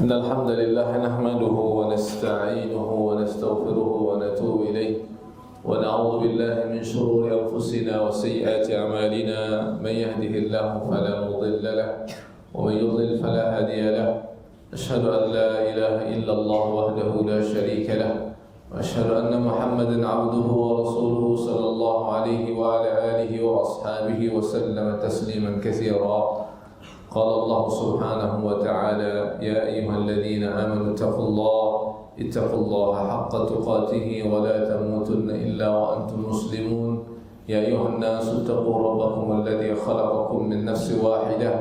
إن الحمد لله نحمده ونستعينه ونستغفره ونتوب إليه ونعوذ بالله من شرور أنفسنا وسيئات أعمالنا. من يهده الله فلا مضل له ومن يضلل فلا هادي له. أشهد أن لا إله إلا الله وحده لا شريك له وأشهد أن محمدا عبده ورسوله صلى الله عليه وعلى آله وأصحابه وسلم تسليما كثيرا. قال الله سبحانه وتعالى: يا أيها الذين آمنوا اتقوا الله حق تقاته ولا تموتن إلا وأنتم مسلمون. يا أيها الناس اتقوا ربكم الذي خلقكم من نفس واحدة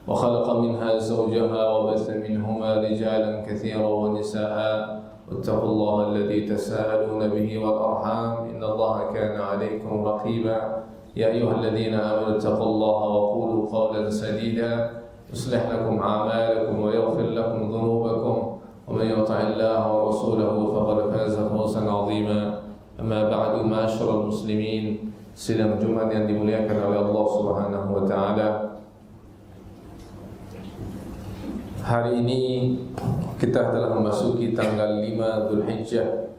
وخلق منها زوجها وبث منهما رجالا كثيرا ونساء. واتقوا الله الذي تساءلون به والأرحام إن الله كان عليكم رقيبا. يا أيها الذين آمنوا اتقوا الله وقولوا قولا سديدا يصلح لكم أعمالكم ويغفر لكم ذنوبكم ومن يطع الله ورسوله فقد فاز فوزا عظيما. أما بعد، معاشر المسlimin, sidang Jumat yang dimuliakan oleh Allah Subhanahu wa taala. Hari ini kita telah memasuki tanggal 5 Dzulhijjah.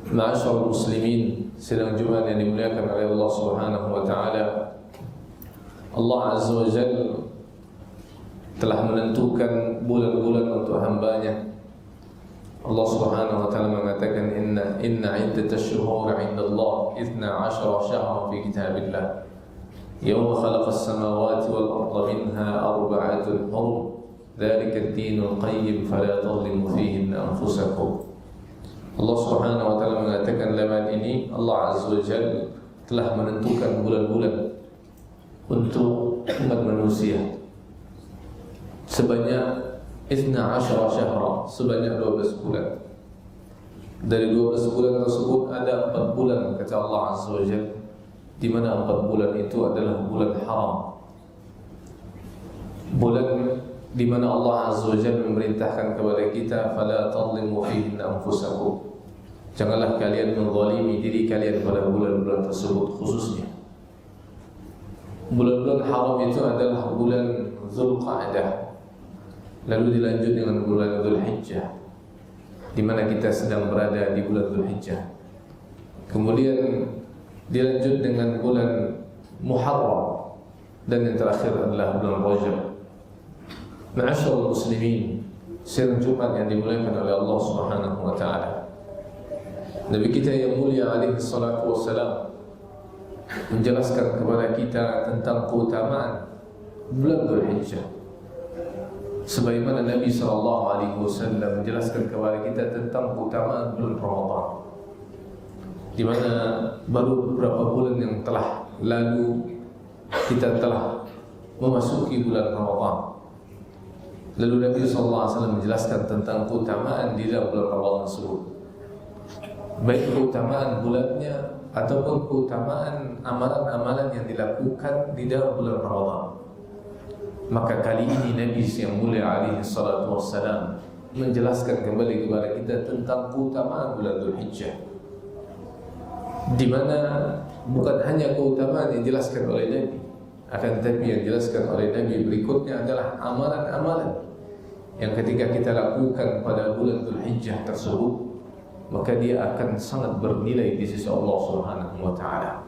Ma'asyarul muslimin, sidang Jumat yang dimuliakan oleh Allah Subhanahu wa taala. Allah Azza wa Jalla telah menentukan bulan-bulan untuk hambanya. Allah Subhanahu wa taala mengatakan inna iddatash shuhur 'inda Allah 12 syahran fi kitabillah. Yawma khalaqas samawati wal arda minha arba'atun hurum. Dzalika ad-dinul qayyim fala tadhlimu fihinna anfusakum. Allah Subhanahu wa taala mengatakan lewat ini Allah Azza wa Jalla telah menentukan bulan-bulan untuk umat manusia sebanyak 12 syahra, sebanyak 12 bulan. Dari 12 bulan tersebut ada 4 bulan kata Allah Azza wa Jalla, di mana 4 bulan itu adalah bulan haram. Bulan di mana Allah Azza wa Jalla memerintahkan kepada kita fala tadhlimu fihinna anfusakum. Janganlah kalian menzalimi diri kalian pada bulan-bulan tersebut khususnya. Bulan-bulan haram itu adalah bulan Dzulqa'dah, lalu dilanjut dengan bulan Dzulhijjah, di mana kita sedang berada di bulan Dzulhijjah. Kemudian dilanjut dengan bulan Muharram, dan yang terakhir adalah bulan Rajab. Ma'asyarul muslimin, sidang Jumat yang dimuliakan oleh Allah Subhanahu wa taala. Nabi kita yang mulia alaihi salatu wassalam menjelaskan kepada kita tentang keutamaan bulan Dzulhijjah. Sebagaimana Nabi sallallahu alaihi wasallam menjelaskan kepada kita tentang keutamaan bulan Ramadan, di mana baru beberapa bulan yang telah lalu kita telah memasuki bulan Ramadan. Lalu Nabi sallallahu alaihi wasallam menjelaskan tentang keutamaan di dalam bulan Ramadan tersebut, baik keutamaan bulannya ataupun keutamaan amalan-amalan yang dilakukan di dalam bulan Ramadan. Maka kali ini Nabi yang mulia alaihi salatu wassalam menjelaskan kembali kepada kita tentang keutamaan bulan Dzulhijjah, di mana bukan hanya keutamaan yang dijelaskan oleh Nabi, akan tetapi yang dijelaskan oleh Nabi berikutnya adalah amalan-amalan yang ketika kita lakukan pada bulan Dzulhijjah tersebut, maka dia akan sangat bernilai di sisi Allah Subhanahu wa taala.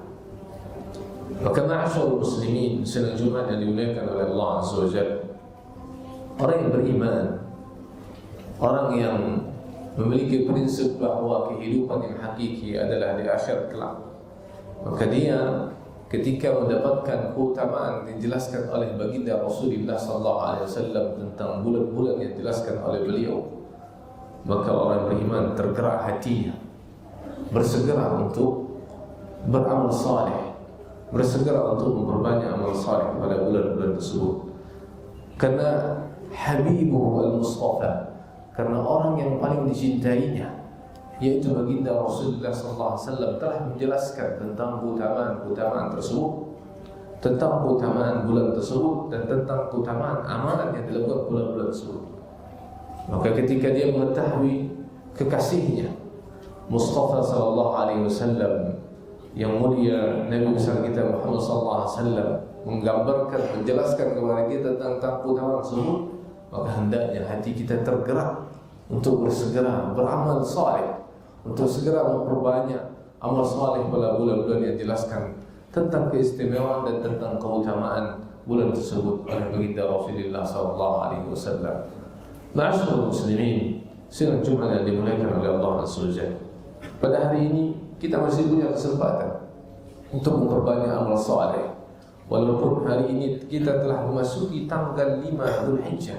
Maka ma'asyarul muslimin, sidang Jumat yang dimuliakan oleh Allah Azza wa Jalla, orang yang beriman, orang yang memiliki prinsip bahawa kehidupan yang hakiki adalah di akhir kelak, maka dia ketika mendapatkan keutamaan yang dijelaskan oleh baginda Rasulullah sallallahu alaihi wasallam tentang bulan-bulan yang dijelaskan oleh beliau, maka orang beriman tergerak hatinya, bersegera untuk beramal saleh, bersegera untuk memperbanyak amal saleh pada bulan-bulan tersebut. Karena Habibuhu al-Mustafa, karena orang yang paling dicintainya, yaitu baginda Rasulullah sallallahu alaihi wasallam, telah menjelaskan tentang keutamaan tersebut, tentang keutamaan bulan tersebut, dan tentang keutamaan amalan yang dilakukan bulan-bulan tersebut. Maka ketika dia mengetahui kekasihnya Mustafa sallallahu alaihi wasallam yang mulia, Nabi besar kita Muhammad sallallahu alaihi wasallam menggambarkan, menjelaskan kepada kita tentang keutamaan tersebut, maka hendaknya hati kita tergerak untuk bersegera beramal saleh, untuk segera memperbanyak amal saleh pada bulan-bulan yang jelaskan tentang keistimewaan dan tentang keutamaan bulan tersebut oleh baginda Rasulullah SAW. Ma'asyiral muslimin, sidang Jumat yang dimuliakan oleh Allah Azza wa Jalla. Pada hari ini kita masih punya kesempatan untuk memperbanyak amal saleh. Walaupun hari ini kita telah memasuki tanggal 5 Dzulhijjah,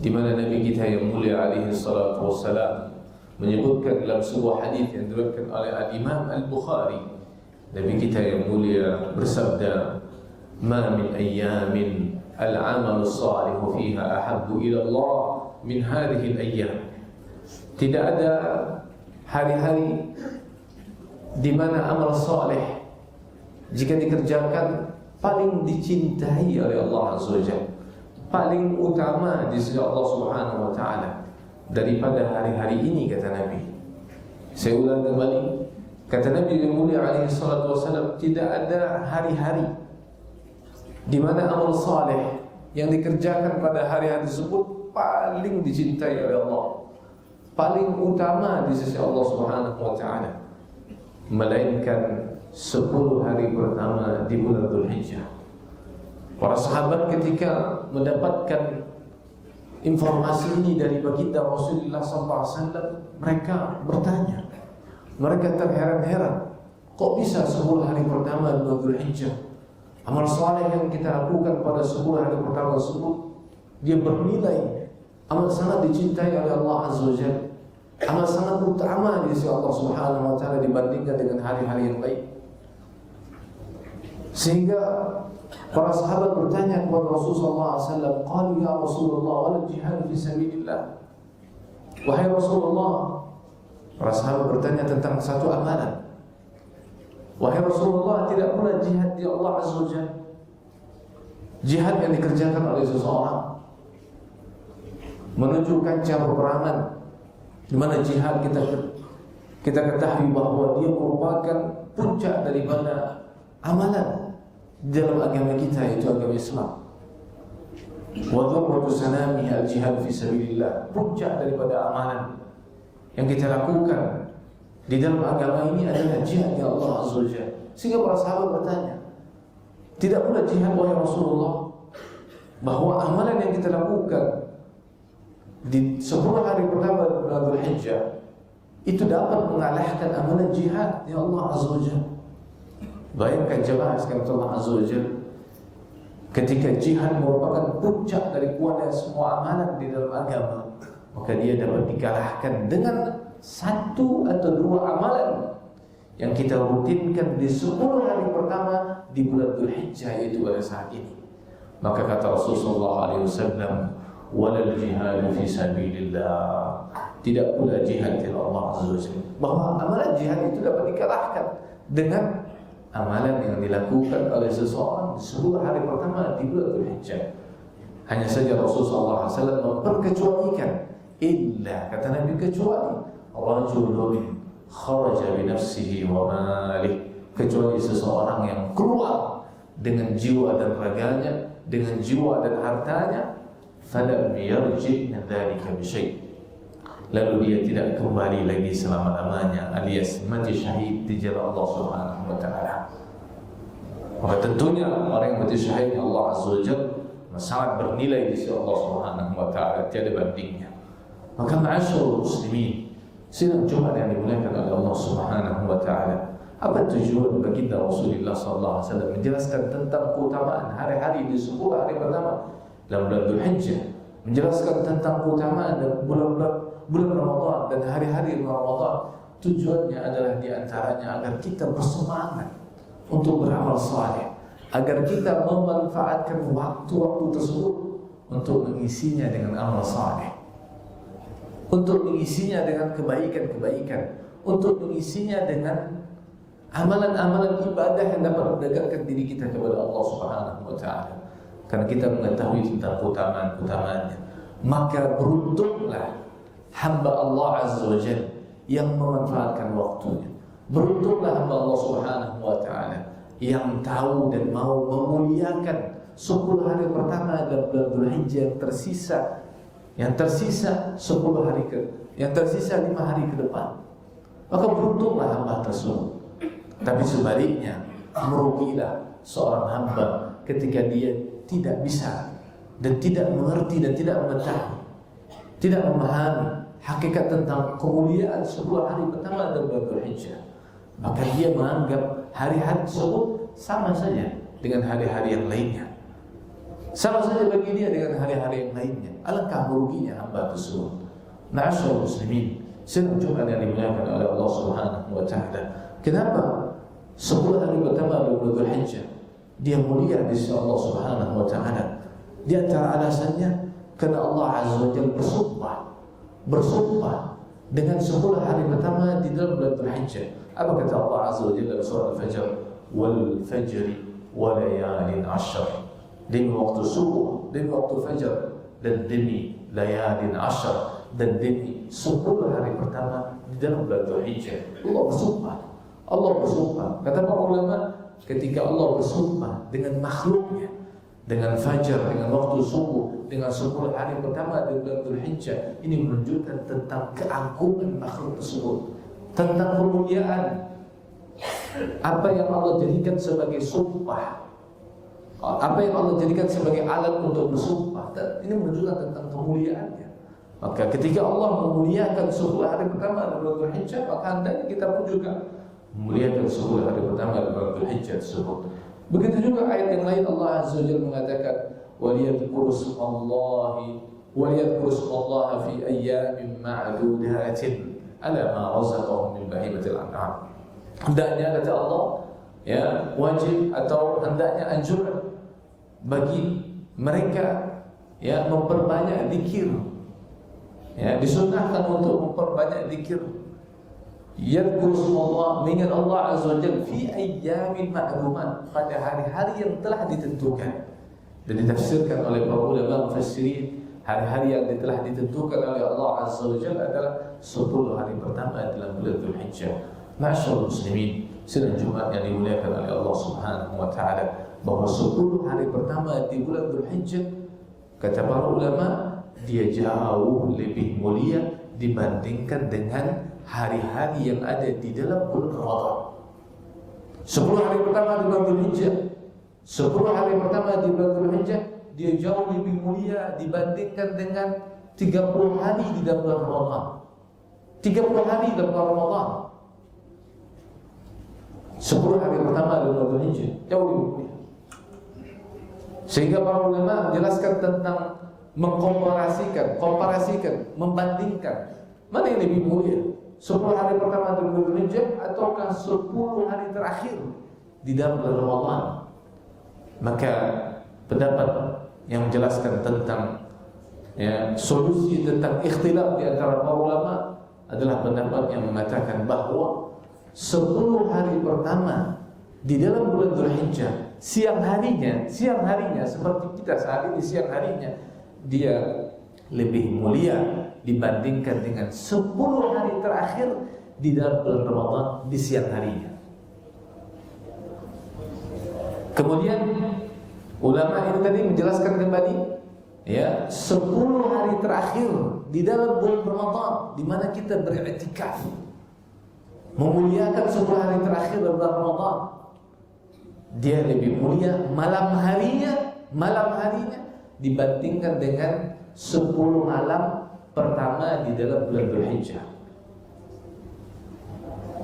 di mana Nabi kita yang mulia alaihi salatu wassalam menyebutkan dalam sebuah hadis yang diriwayatkan oleh Al-Imam Al-Bukhari, Nabi kita yang mulia bersabda, "Ma min ayyamin al-'amalu salihu fiha ahabbu ila Allah min hadhihi al-ayyam." Tidak ada hari-hari di mana amal saleh jika dikerjakan paling dicintai oleh Allah Azza wa Jalla, paling utama di sisi Allah Subhanahu wa taala daripada hari-hari ini, kata Nabi. Saya ulang kembali, kata Nabi yang mulia alaihi salatu wasallam, tidak ada hari-hari di mana amal saleh yang dikerjakan pada hari-hari tersebut paling dicintai oleh Allah, paling utama di sisi Allah Subhanahu wa taala, melainkan 10 hari pertama di bulan Dzulhijjah. Para sahabat ketika mendapatkan informasi ini dari baginda Rasulullah SAW, mereka bertanya, mereka terheran-heran, kok bisa 10 hari pertama di bulan Dzulhijjah amal saleh yang kita lakukan pada 10 hari pertama tersebut dia bernilai, amal sangat dicintai oleh Allah Azza wa Jalla, amal sangat utama di sisi Allah Subhanahu wa taala dibandingkan dengan hari-hari yang lain. Sehingga para sahabat bertanya kepada Rasulullah SAW, qalu ya Rasulullah, wal jihad fi sabilillah. Wahai Rasulullah, para sahabat bertanya tentang satu amalan. Wahai Rasulullah, tidak pula jihad di Allah Azza wa Jalla, jihad yang dikerjakan oleh seseorang menuju kancah peperangan, di mana jihad kita ketahui bahwa dia merupakan puncak daripada amalan dalam agama kita, yaitu agama Islam. Wa dhurratu sanamihi al-jihad fi sabilillah, puncak daripada amalan yang kita lakukan di dalam agama ini adalah jihad ya Allah Azza wa Jalla. Sehingga para sahabat bertanya, tidak pula jihad wahai Rasulullah, bahwa amalan yang kita lakukan di 10 hari pertama bulan Dzulhijjah itu dapat mengalahkan amalan jihad ya Allah Azza wa Jalla. Bayangkan jemaah sekalian Allah Azza wa Jalla, ketika jihad merupakan puncak dari kuatnya semua amalan di dalam agama, maka dia dapat dikalahkan dengan 1 atau 2 amalan yang kita rutinkan di 10 hari pertama di bulan Dzulhijjah, yaitu pada saat ini. Maka kata Rasulullah SAW, walal jihad fi sabilillah, tidak pula jihad di Allah Azza wa Jalla, bahwa amalan jihad itu dapat dikalahkan dengan amalan yang dilakukan oleh seseorang di 10 hari pertama di bulan Dzulhijjah. Hanya saja Rasulullah SAW memperkecualikan, illa, kata Nabi, kecuali rajulun kharaja bi nafsihi wa malih, kecuali seseorang yang keluar dengan jiwa dan raganya, dengan jiwa dan hartanya, falam yarji' min dzalika bi syai', lalu dia tidak kembali lagi selama-lamanya, alias mati syahid di jalan Allah Subhanahu wa taala. Maka tentunya orang yang mati syahid Allah Azza wa Jalla sangat bernilai di sisi Allah Subhanahu wa taala, tiada bandingnya. Maka ma'asyiral muslimin, sidang Jumat yang dimuliakan oleh Allah Subhanahu wa taala, apa tujuan baginda Rasulullah sallallahu alaihi wasallam menjelaskan tentang keutamaan hari-hari di 10 hari pertama dalam bulan Dzulhijjah, menjelaskan tentang keutamaan dan bulan Ramadan dan hari-hari Ramadan? Tujuannya adalah diantaranya agar kita bersemangat untuk beramal saleh, agar kita memanfaatkan waktu-waktu tersebut untuk mengisinya dengan amal saleh, untuk mengisinya dengan kebaikan-kebaikan, untuk mengisinya dengan amalan-amalan ibadah yang dapat mendekatkan diri kita kepada Allah Subhanahu wa taala. Karena kita mengetahui tentang keutamaan-keutamaannya, maka beruntunglah hamba Allah Azza wa Jalla yang memanfaatkan waktunya. Beruntunglah hamba Allah Subhanahu wa taala yang tahu dan mau memuliakan 10 hari pertama dalam bulan Dzulhijjah yang tersisa 10 hari yang tersisa 5 hari ke depan, maka beruntunglah hamba tersebut. Tapi sebaliknya, merugilah seorang hamba ketika dia tidak bisa dan tidak mengerti dan tidak mengetahui, tidak memahami hakikat tentang kemuliaan 10 hari pertama dalam bulan Dzulhijjah. Maka dia menganggap hari-hari tersebut sama saja dengan hari-hari yang lainnya, sama saja bagi dia dengan hari-hari yang lainnya. Alangkah meruginya hamba tersebut. Ma'asyiral muslimin, sidang Jumat yang dimuliakan oleh Allah Subhanahu wa taala. Kenapa 10 hari pertama dalam bulan Dzulhijjah dia mulia di sisi Allah Subhanahu wa taala? Di antara alasannya karena Allah Azza wa Jalla bersumpah dengan 10 hari pertama di dalam bulan Dzulhijjah. Apa kata Allah Azza wa Jalla dalam surah Al-Fajr? Wal fajri wa layalin 'ashr. Demi waktu subuh, demi waktu fajar, dan demi layalin 'ashr, dan demi 10 hari pertama di dalam bulan Dzulhijjah. Allah bersumpah. Kata para ulama, ketika Allah bersumpah dengan makhluknya, dengan fajar, dengan waktu subuh, dengan 10 hari pertama di bulan Dzulhijjah, ini menunjukkan tentang keagungan makhluk tersebut, tentang kemuliaan apa yang Allah jadikan sebagai sumpah, apa yang Allah jadikan sebagai alat untuk bersumpah. Dan ini menunjukkan tentang kemuliaannya. Maka ketika Allah memuliakan 10 hari pertama di bulan Dzulhijjah, maka hendaknya kita pun juga memuliakan 10 hari pertama di bulan Dzulhijjah tersebut. Begitu juga ayat yang lain Allah Azza wa Jalla mengatakan waliyadhkuru ismallaha fi ayyamin ma'dudatin ala ma razaqahum min bahimatil an'am. Hendaknya kata Allah, ya, wajib atau hendaknya anjuran bagi mereka, ya, memperbanyak zikir. Ya, disunahkan untuk memperbanyak zikir. Yadhkuru Allah, mengingat Allah Azza wa Jalla fi ayyamin ma'lumat, pada hari-hari yang telah ditentukan. Dan ditafsirkan oleh para ulama mufassirin, hari-hari yang telah ditentukan oleh Allah Azza wa Jalla adalah 10 hari pertama dalam bulan Dzulhijjah. Ma'asyiral muslimin, sidang Jumat yang dimuliakan oleh Allah Subhanahu wa taala, bahwa 10 hari pertama di bulan Dzulhijjah, kata para ulama, dia jauh lebih mulia dibandingkan dengan hari-hari yang ada di dalam bulan Ramadan. 10 hari pertama di bulan Dzulhijjah, 10 hari pertama di bulan Dzulhijjah, dia jauh lebih mulia dibandingkan dengan 30 hari di dalam bulan Ramadan. 30 hari dalam bulan Ramadan. 10 hari pertama di bulan Dzulhijjah jauh lebih mulia. Sehingga para ulama menjelaskan tentang mengkomparasikan, membandingkan mana yang lebih mulia, 10 hari pertama di bulan Dzulhijjah ataukah 10 hari terakhir di dalam bulan Ramadan. Maka pendapat yang menjelaskan tentang, ya, solusi tentang ikhtilaf di antara para ulama adalah pendapat yang mengatakan bahwa 10 hari pertama di dalam bulan Dzulhijjah, siang harinya seperti kita saat ini, siang harinya dia lebih mulia dibandingkan dengan 10 hari terakhir di dalam bulan Ramadan di siang harinya. Kemudian ulama ini tadi menjelaskan kembali, ya, 10 hari terakhir di dalam bulan Ramadan di mana kita beriktikaf, memuliakan 10 hari terakhir dalam bulan Ramadan, dia lebih mulia malam harinya dibandingkan dengan 10 malam pertama di dalam bulan Dzulhijjah.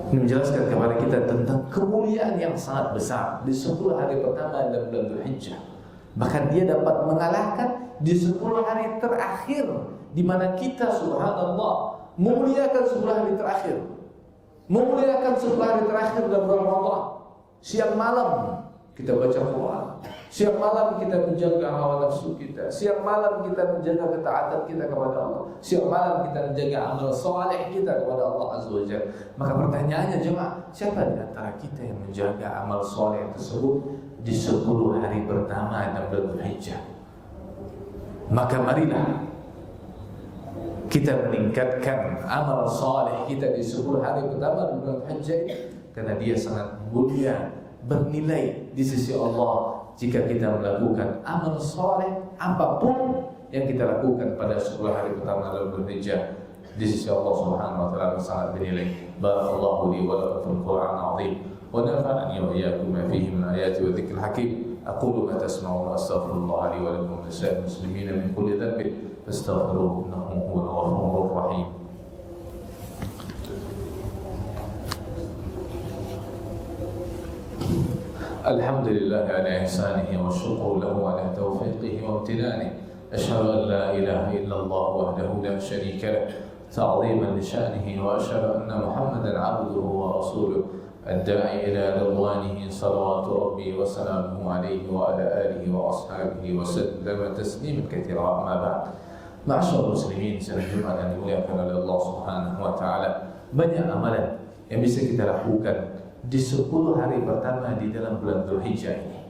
Ini menjelaskan kepada kita tentang kemuliaan yang sangat besar di 10 hari pertama dalam bulan Dzulhijjah. Bahkan dia dapat mengalahkan di 10 hari terakhir, di mana kita subhanallah memuliakan 10 hari terakhir. Memuliakan 10 hari terakhir dalam bulan Ramadan. Siang malam kita baca Quran, siang malam kita menjaga hawa nafsu kita, siang malam kita menjaga ketaatan kita kepada Allah, siang malam kita menjaga amal soleh kita kepada Allah Azza wa Jalla. Maka pertanyaannya jemaah, siapa di antara kita yang menjaga amal soleh tersebut di 10 hari pertama dalam bulan Dzulhijjah? Maka marilah kita meningkatkan amal soleh kita di 10 hari pertama di bulan Dzulhijjah, karena dia sangat mulia bernilai di sisi Allah jika kita melakukan amal soleh apapun yang kita lakukan pada 10 hari pertama Dzulhijjah di sisi Allah Subhanahu wa taala sangat bernilai. Barakallahu li wa lakum fil Qur'an azim wa nafa'ani wa iyyakum ma fihi min ayati wa dzikril hakim. Aqulu ma tasma'un wa astaghfirullah li wa lakum wa lisa'il muslimin min kulli dhanbin fastaghfiruhu innahu huwal ghafurur rahim. الحمد لله على إحسانه والشكر له على توفيقه وامتنانه. أشهد أن لا إله إلا الله وحده لا شريك له تعظيما لشأنه، وأشهد أن محمدا عبده ورسوله الداعي إلى رضوانه صلوات ربي وسلامه عليه وعلى آله وأصحابه وسلم تسليما كثيرا. أما بعد، معاشر المسلمين، sedang Jumat yang dimuliakan oleh Allah Subhanahu wa taala, banyak amalan yang bisa kita lakukan di 10 hari pertama di dalam bulan Dzulhijjah ini,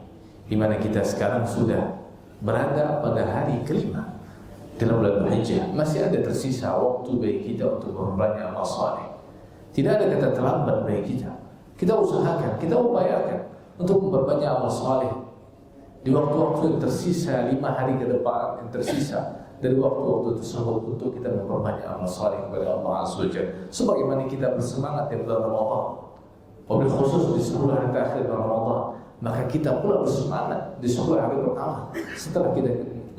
di mana kita sekarang sudah berada pada hari kelima dalam bulan Dzulhijjah. Masih ada tersisa waktu bagi kita untuk memperbanyak amal saleh. Tidak ada kata terlambat bagi kita. Kita usahakan, kita upayakan untuk memperbanyak amal saleh di waktu-waktu yang tersisa, 5 hari ke depan yang tersisa dari waktu-waktu tersebut, untuk kita memperbanyak amal saleh kepada Allah Azza wa Jalla. Sebagaimana kita bersemangat di bulan Ramadan, wabil khusus di 10 hari terakhir Ramadan, maka kita pula bersemangat di 10 hari pertama setelah kita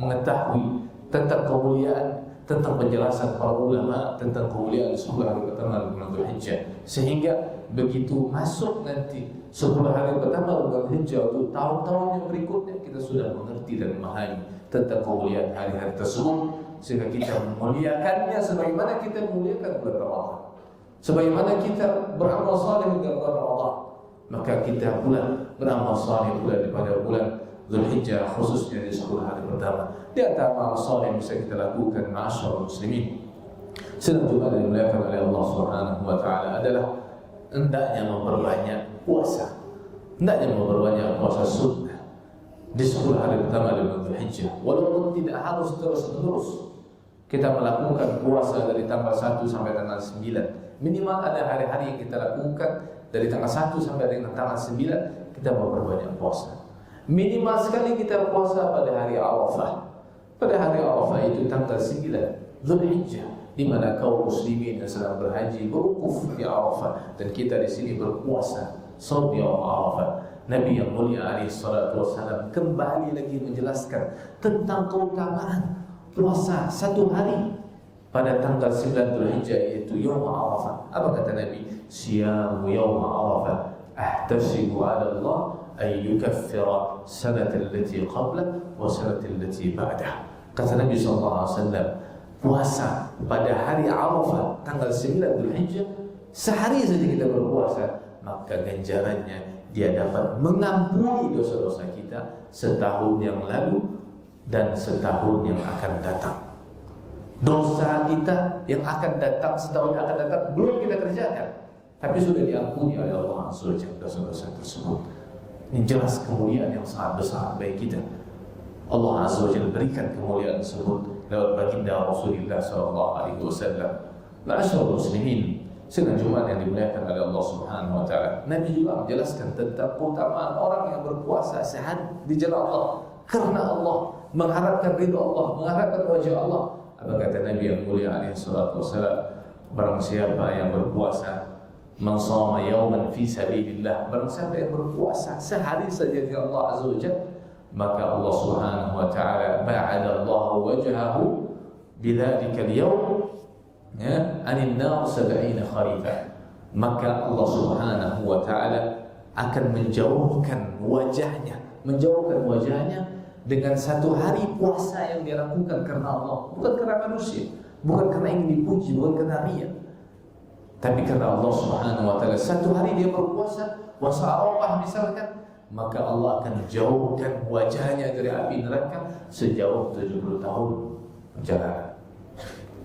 mengetahui tentang kemuliaan, tentang penjelasan para ulama tentang kemuliaan 10 hari pertama bulan Dzulhijjah, sehingga begitu masuk nanti 10 hari pertama bulan Dzulhijjah untuk tahun-tahun yang berikutnya, kita sudah mengerti dan memahami tentang kemuliaan hari-hari tersebut, sehingga kita memuliakannya sebagaimana kita memuliakan bulan Ramadan. Sebagaimana kita beramal saleh di bulan Ramadan, maka kita pula beramal saleh pula pada bulan Dzulhijjah, khususnya di 10 hari pertama. Di antara amal saleh yang bisa kita lakukan, ma'asyiral muslimin, sedang juga dimuliakan oleh Allah Subhanahu wa taala, adalah hendaknya memperbanyak puasa. Hendaknya memperbanyak puasa sunnah di 10 hari pertama di bulan Dzulhijjah. Walaupun tidak harus terus-menerus kita melakukan puasa dari tanggal 1 sampai tanggal 9. Minimal ada hari-hari yang kita lakukan dari tanggal 1 sampai dengan tanggal 9, kita memperbanyak puasa. Minimal sekali kita puasa pada hari Arafah. Pada hari Arafah itu tanggal 9 Dzulhijjah, di mana kaum muslimin yang sedang berhaji berwukuf di Arafah, dan kita di sini berpuasa saum yaum Arafah. Nabi yang mulia alaihi salatu wassalam kembali lagi menjelaskan tentang keutamaan puasa 1 hari pada tanggal 9 Dzulhijjah, yaitu Yaum Arafah. Apa kata Nabi? Siyamu Yaum Arafah ahtasibu 'ala Allah ay yukaffira sanata allati qabla wa sanata allati ba'dah. Kata Nabi sallallahu alaihi wasallam, puasa pada hari Arafah tanggal 9 Dzulhijjah, sehari saja kita berpuasa, maka ganjarannya dia dapat mengampuni dosa-dosa kita setahun yang lalu dan setahun yang akan datang. Dosa kita yang akan datang, setahun yang akan datang, belum kita kerjakan, tapi sudah diampuni oleh Allah Azza wa Jalla dosa-dosa tersebut. Ini jelas kemuliaan yang sangat besar bagi kita. Allah Azza wa Jalla berikan kemuliaan tersebut lewat baginda Rasulullah sallallahu alaihi wasallam. Ma'asyiral muslimin, sedang Jumat yang dimuliakan oleh Allah Subhanahu wa taala, Nabi juga menjelaskan tentang keutamaan orang yang berpuasa sehari di jalan Allah, karena Allah, mengharapkan ridha Allah, mengharapkan wajah Allah. Apa kata Nabi yang mulia alaihi salatu wassalam? Barang siapa yang berpuasa, man shama yawman fi sabilillah, barang siapa yang berpuasa sehari saja di Allah Azza wa Jalla, maka Allah Subhanahu wa taala ba'ada Allah wajhahu bidzalika al-yawm anin nar 70 kharifa. Maka Allah Subhanahu wa taala akan menjauhkan wajahnya dengan 1 hari puasa yang dia lakukan karena Allah, bukan karena manusia, bukan karena ingin dipuji, bukan karena riya, tapi karena Allah Subhanahu wa taala. 1 hari dia berpuasa, puasa Arafah misalkan, maka Allah akan jauhkan wajahnya dari api neraka sejauh 70 tahun perjalanan.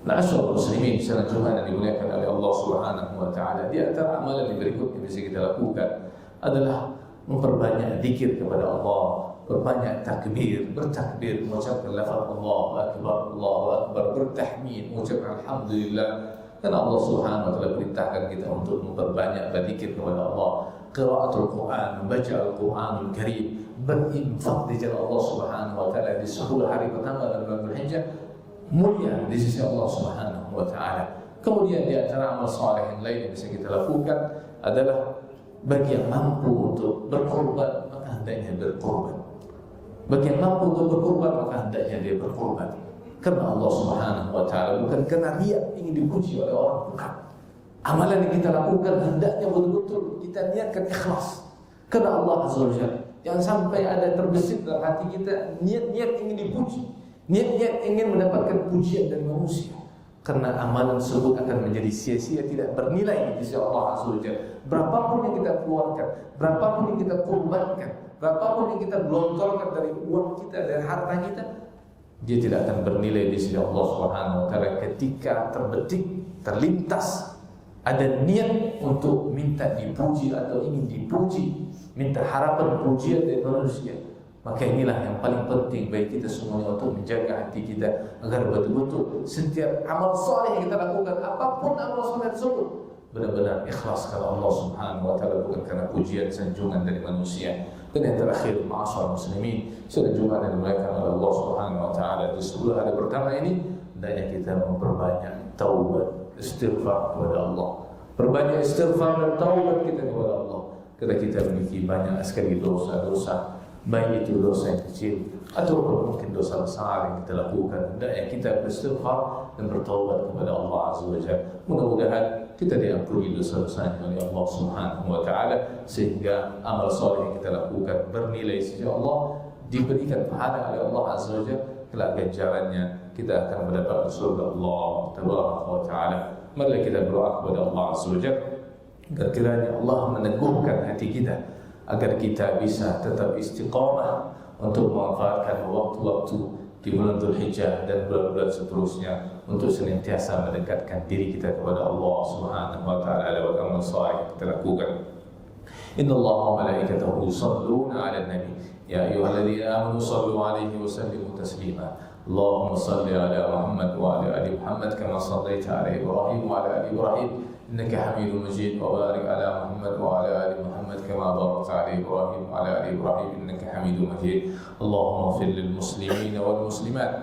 Ma'asyiral muslimin, sedang Jumat yang dimuliakan oleh Allah Subhanahu wa taala, di antara amalan yang berikut yang bisa kita lakukan adalah memperbanyak zikir kepada Allah, berbanyak takbir, bertakbir, mengucapkan lafaz Allahu Akbar, bertahmid, mengucapkan alhamdulillah. Dan Allah Subhanahu wa taala perintahkan kita untuk memperbanyak berzikir kepada Allah. qiraatul Quran, membaca Al-Quranul Karim, berinfak di jalan Allah Subhanahu wa taala di 10 hari pertama dalam bulan Dzulhijjah mulia di sisi Allah Subhanahu wa taala. Kemudian di antara amal saleh yang lain yang bisa kita lakukan adalah bagi yang mampu untuk berkorban, maka hendaknya berkorban. Bagi yang mampu untuk berkorban, maka hendaknya dia berkorban. Karena Allah Subhanahu wa taala, bukan karena riya ingin dipuji oleh orang, bukan. Amalan yang kita lakukan hendaknya betul-betul kita niatkan ikhlas karena Allah Azza wa Jalla. Jangan sampai ada terbesit dalam hati kita niat-niat ingin dipuji, niat-niat ingin mendapatkan pujian dari manusia. Karena amalan tersebut akan menjadi sia-sia, tidak bernilai di sisi Allah Azza wa Jalla. Berapapun yang kita keluarkan, berapapun yang kita korbankan, berapapun yang kita gelontorkan dari uang kita, dari harta kita, dia tidak akan bernilai di sisi Allah Subhanahu wa taala ketika terbetik, terlintas ada niat untuk minta dipuji atau ingin dipuji, minta harapan pujian dari manusia. Maka inilah yang paling penting bagi kita semuanya untuk menjaga hati kita agar betul-betul setiap amal soleh yang kita lakukan, apapun amal soleh tersebut, benar-benar ikhlas karena Allah Subhanahu wa taala, bukan karena pujian sanjungan dari manusia. Dan yang terakhir, ma'asyar muslimin, sanjungan yang dimuliakan oleh Allah Subhanahu wa taala di 10 hari pertama ini, hendaknya kita memperbanyak taubat, istighfar kepada Allah. Perbanyak istighfar dan taubat kita kepada Allah. Karena kita memiliki banyak sekali dosa-dosa, baik itu dosa yang kecil ataupun mungkin dosa besar yang kita lakukan. Hendaknya kita beristighfar dan bertaubat kepada Allah Azza wa Jalla. Mudah-mudahan kita diampuni dosa-dosanya oleh Allah Subhanahu wa taala, sehingga amal soleh yang kita lakukan bernilai sisi Allah, diberikan pahala oleh Allah Azza wa Jalla. Kelak ganjarannya kita akan mendapatkan surga Allah Tabaraka wa taala. Mari kita berdoa kepada Allah Azza wa Jalla agar kiranya Allah meneguhkan hati kita, agar kita bisa tetap istiqamah untuk memanfaatkan waktu-waktu di bulan Dzulhijjah dan bulan-bulan seterusnya untuk senantiasa mendekatkan diri kita kepada Allah Subhanahu wa taala lewat amal saleh yang kita lakukan. Inna Allah wa malaikatahu yusalluna 'alan nabi ya ayyuhalladzina amanu sallu 'alaihi wa sallimu taslima. Allahumma salli 'ala Muhammad wa 'ala ali Muhammad kama shallaita 'ala Ibrahim wa 'ala ali Ibrahim إنك حميد مجيد وبارك على محمد وعلى آل محمد كما باركت على إبراهيم وعلى آل إبراهيم إنك حميد مجيد اللهم اغفر للمسلمين والمسلمات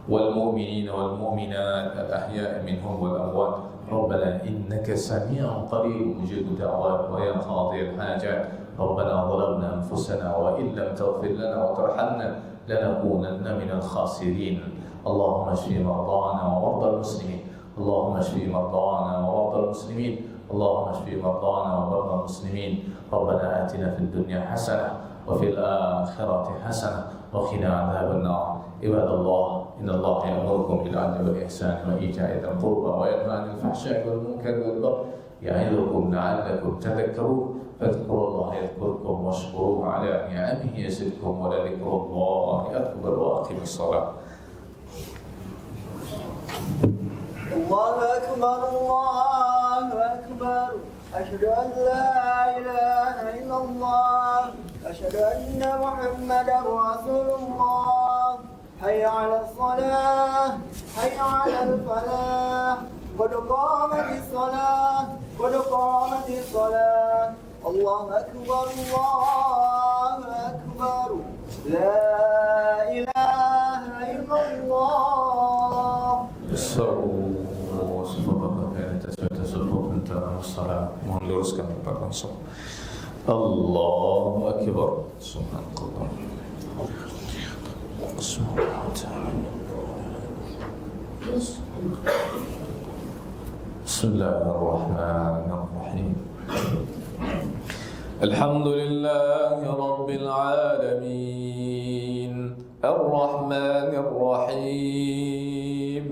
والمؤمنين والمؤمنات الأحياء منهم والأموات ربنا إنك سميع قريب مجيب الدعوات ويا قاضي الحاجات ربنا ظلمنا أنفسنا وإن لم تغفر لنا وترحمنا لنكونن من الخاسرين اللهم اشف مرضانا ومرضى المسلمين اللهم اشف مرضانا ومرضى المسلمين اللهم اشف مرضانا ومرضى المسلمين ربنا آتنا في الدنيا حسنة وفي الآخرة حسنة وقنا عذاب النار عباد الله إن الله يأمركم بالعدل والإحسان وإيتاء ذي القربى وينهى عن الفحشاء والمنكر والبغي يعظكم لعلكم تذكرون فاذكروا الله يذكركم واشكروه على نعمه يزدكم ولذكر الله أكبر وأقم الصلاة. الله أكبر الله أكبر أشهد أن لا إله إلا الله أشهد أن محمدا رسول الله حي على الصلاة حي على الفلاح قد قامت الصلاة قد قامت الصلاة الله أكبر الله أكبر لا إله إلا الله. الصلاة meluruskan tempat langsung. Allahu Akbar. Subhanallah. Bismillahirrahmanirrahim. Alhamdulillahi Rabbil Alamin Ar-Rahmanir Rahim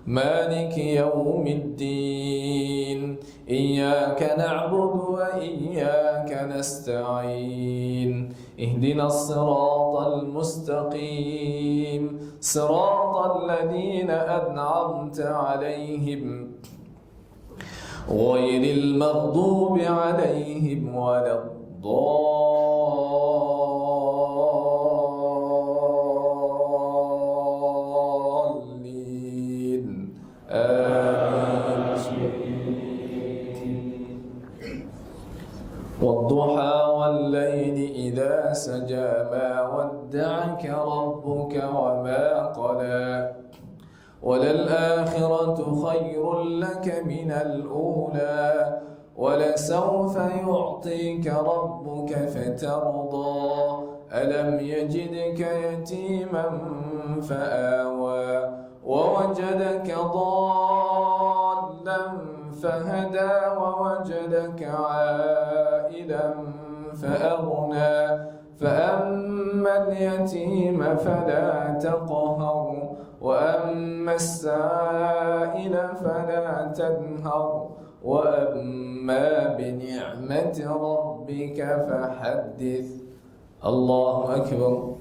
Maliki Yawmiddin إياك نعبد وإياك نستعين اهدنا الصراط المستقيم صراط الذين أنعمت عليهم غير المغضوب عليهم ولا الضالين آمين. والضالين ودعاك ربك وما قلى وللآخرة خير لك من الأولى ولسوف يعطيك ربك فترضى ألم يجدك يتيما فآوى ووجدك ضالا فهدى ووجدك عائلا فأغنى فأما اليتيم فلا تقهر وأما السائل فلا تنهر وأما بنعمة ربك فحدث. الله أكبر.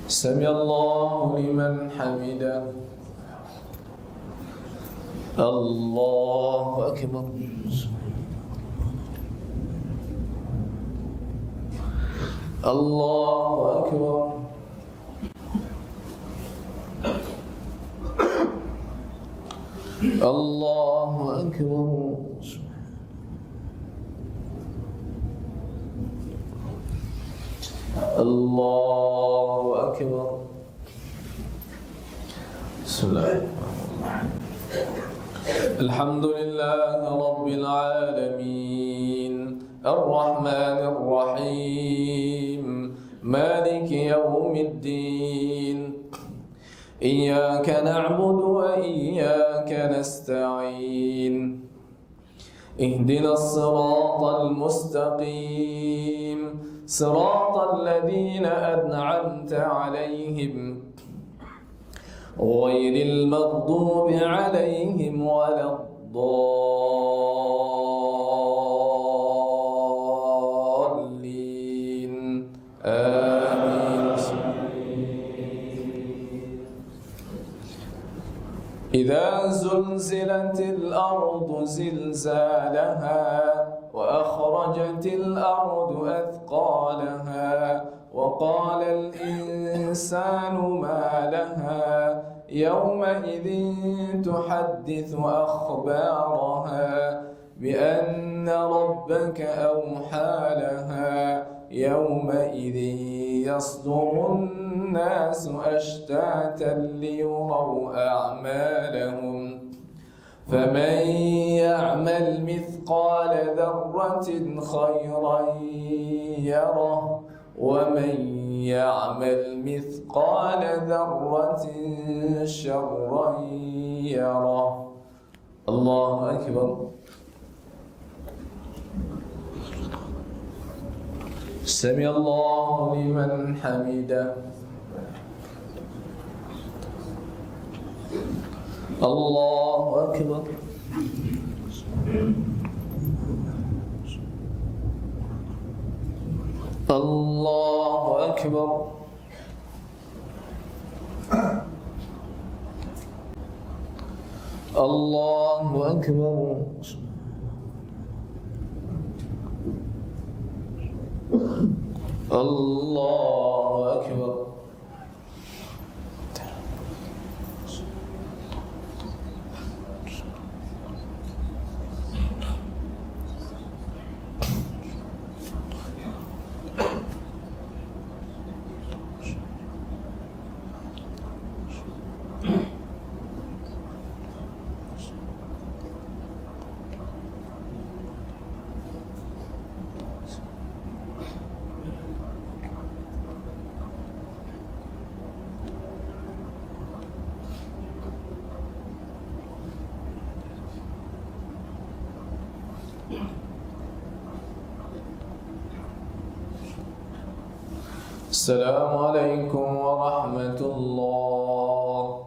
سمع الله لمن حمده. الله أكبر. الله أكبر. الله أكبر. الله أكبر. بسم الله. الحمد لله رب العالمين الرحمن الرحيم مالك يوم الدين إياك نعبد وإياك نستعين اهدنا الصراط المستقيم صراط الذين أنعمت عليهم غير المغضوب عليهم ولا الضالين آمين. إذا زلزلت الأرض زلزالها وأخرجت الأرض أثقالها وقال الإنسان ما لها يومئذ تحدث أخبارها بأن ربك أوحى لها يومئذ يصدر الناس أشتاتا ليروا أعمالهم فمن يعمل مثقال ذرة خيرا يره ومن يعمل مثقال ذرة شرا يره. الله أكبر. سمع الله لمن حمده. الله أكبر. الله أكبر. الله أكبر. الله أكبر. السلام عليكم ورحمة الله.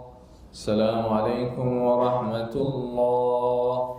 السلام عليكم ورحمة الله.